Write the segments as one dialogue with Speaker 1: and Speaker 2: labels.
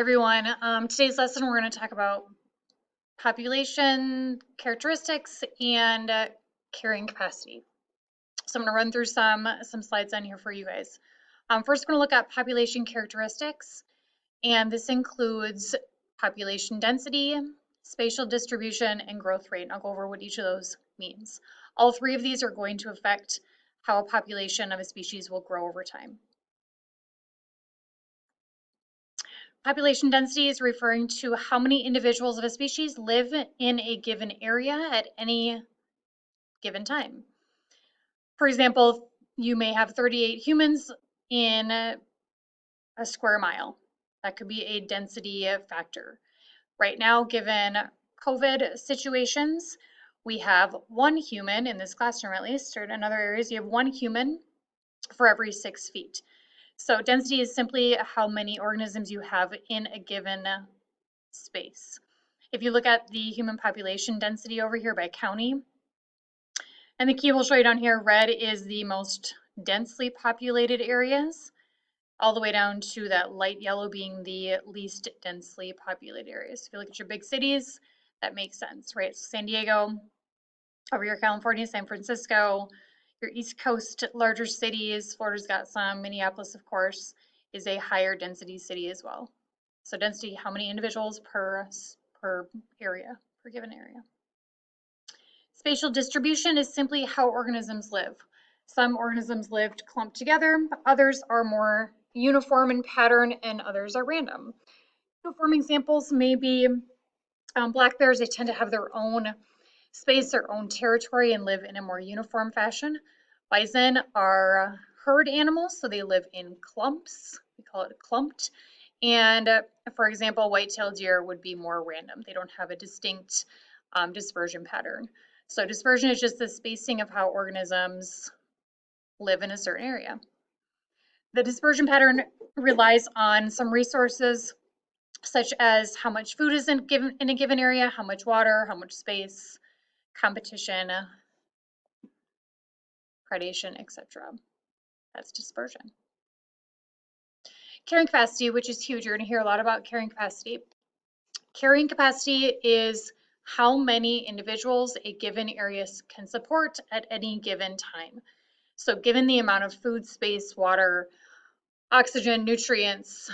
Speaker 1: Everyone. Today's lesson we're going to talk about population characteristics and carrying capacity. So I'm going to run through some slides on here for you guys. First, we're going to look at population characteristics, and this includes population density, spatial distribution, and growth rate. And I'll go over what each of those means. All three of these are going to affect how a population of a species will grow over time. Population density is referring to how many individuals of a species live in a given area at any given time. For example, you may have 38 humans in a square mile. That could be a density factor. Right now, given COVID situations, we have one human in this classroom, at least, or in other areas, you have one human for every 6 feet. So density is simply how many organisms you have in a given space. If you look at the human population density over here by county, and the key we'll show you down here, red is the most densely populated areas, all the way down to that light yellow being the least densely populated areas. If you look at your big cities, that makes sense, right? So San Diego, over here, California, San Francisco, your East Coast larger cities, Florida's got some, Minneapolis, of course, is a higher density city as well. So density, how many individuals per area, per given area. Spatial distribution is simply how organisms live. Some organisms live clumped together, others are more uniform in pattern, and others are random. Uniform examples may be black bears. They tend to have their own space, their own territory, and live in a more uniform fashion. Bison are herd animals, so they live in clumps. We call it clumped. And for example, white-tailed deer would be more random. They don't have a distinct dispersion pattern. So dispersion is just the spacing of how organisms live in a certain area. The dispersion pattern relies on some resources, such as how much food is in a given area, how much water, how much space, competition, predation, etc. That's dispersion. Carrying capacity, which is huge. You're going to hear a lot about carrying capacity. Carrying capacity is how many individuals a given area can support at any given time. So given the amount of food, space, water, oxygen, nutrients,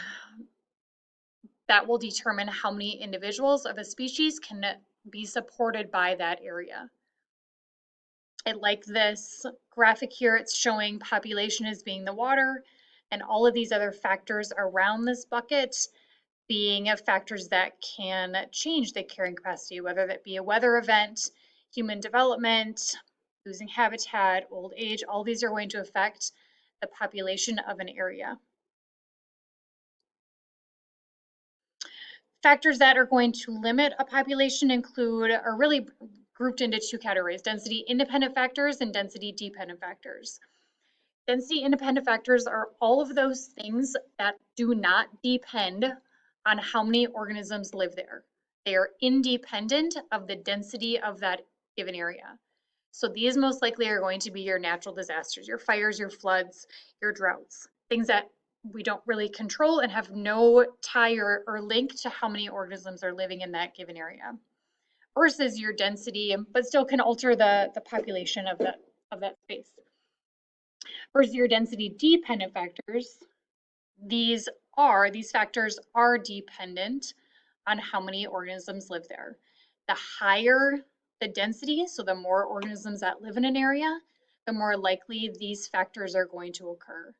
Speaker 1: that will determine how many individuals of a species can be supported by that area. I like this graphic here. It's showing population as being the water, and all of these other factors around this bucket being factors that can change the carrying capacity, whether that be a weather event, human development, losing habitat, old age. All these are going to affect the population of an area. Factors that are going to limit a population are really grouped into two categories: density independent factors and density dependent factors. Density independent factors are all of those things that do not depend on how many organisms live there. They are independent of the density of that given area. So these most likely are going to be your natural disasters, your fires, your floods, your droughts, things that we don't really control and have no tie or link to how many organisms are living in that given area, versus your density, but still can alter the population of that space. Versus your density dependent factors, these factors are dependent on how many organisms live there. The higher the density, so the more organisms that live in an area, the more likely these factors are going to occur.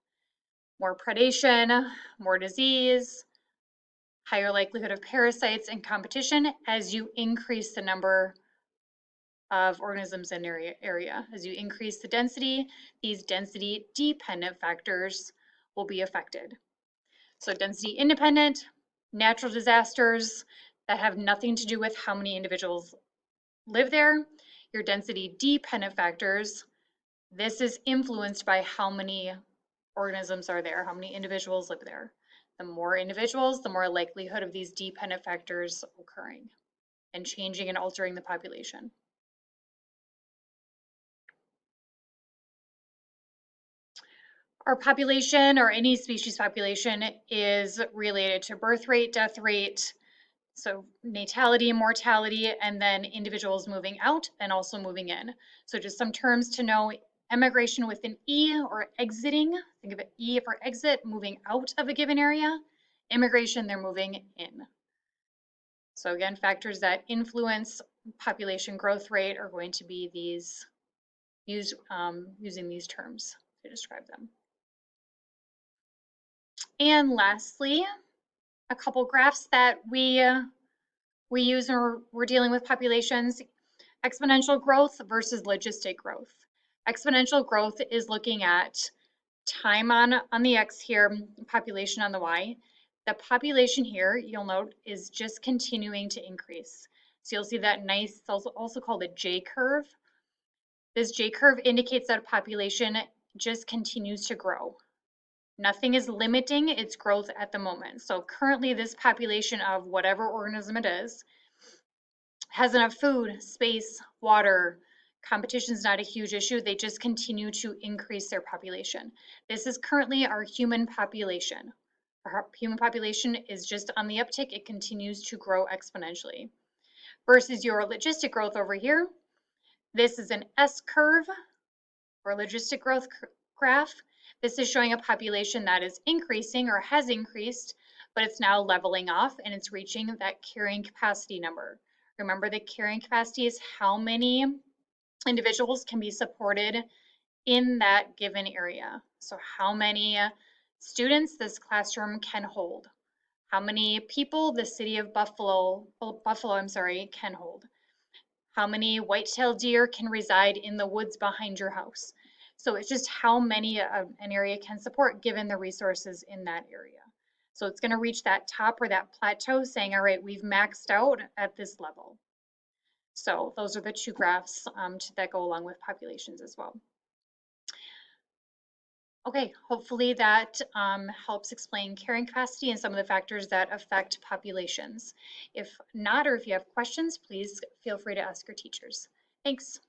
Speaker 1: More predation, more disease, higher likelihood of parasites and competition as you increase the number of organisms in an area. As you increase the density, these density dependent factors will be affected. So density independent, natural disasters that have nothing to do with how many individuals live there. Your density dependent factors, this is influenced by how many organisms are there, how many individuals live there. The more individuals, the more likelihood of these dependent factors occurring and changing and altering the population. Our population, or any species population, is related to birth rate, death rate, so natality, mortality, and then individuals moving out and also moving in. So just some terms to know: emigration with an E, or exiting. Think of it, E for exit, moving out of a given area. Immigration, they're moving in. So again, factors that influence population growth rate are going to be these, using these terms to describe them. And lastly, a couple graphs that we use when we're dealing with populations: exponential growth versus logistic growth. Exponential growth is looking at time on the X here, population on the Y. The population here, you'll note, is just continuing to increase. So you'll see that nice, it's also called a J curve. This J curve indicates that population just continues to grow. Nothing is limiting its growth at the moment. So currently this population of whatever organism it is has enough food, space, water. Competition is not a huge issue. They just continue to increase their population. This is currently our human population. Our human population is just on the uptick. It continues to grow exponentially. Versus your logistic growth over here. This is an S curve, or logistic growth graph. This is showing a population that is increasing or has increased, but it's now leveling off and it's reaching that carrying capacity number. Remember, the carrying capacity is how many individuals can be supported in that given area. So how many students this classroom can hold, how many people the city of Buffalo, can hold, how many white-tailed deer can reside in the woods behind your house. So it's just how many an area can support given the resources in that area. So it's going to reach that top, or that plateau, saying, all right, we've maxed out at this level. So those are the two graphs that go along with populations as well. Okay, hopefully that helps explain carrying capacity and some of the factors that affect populations. If not, or if you have questions, please feel free to ask your teachers. Thanks.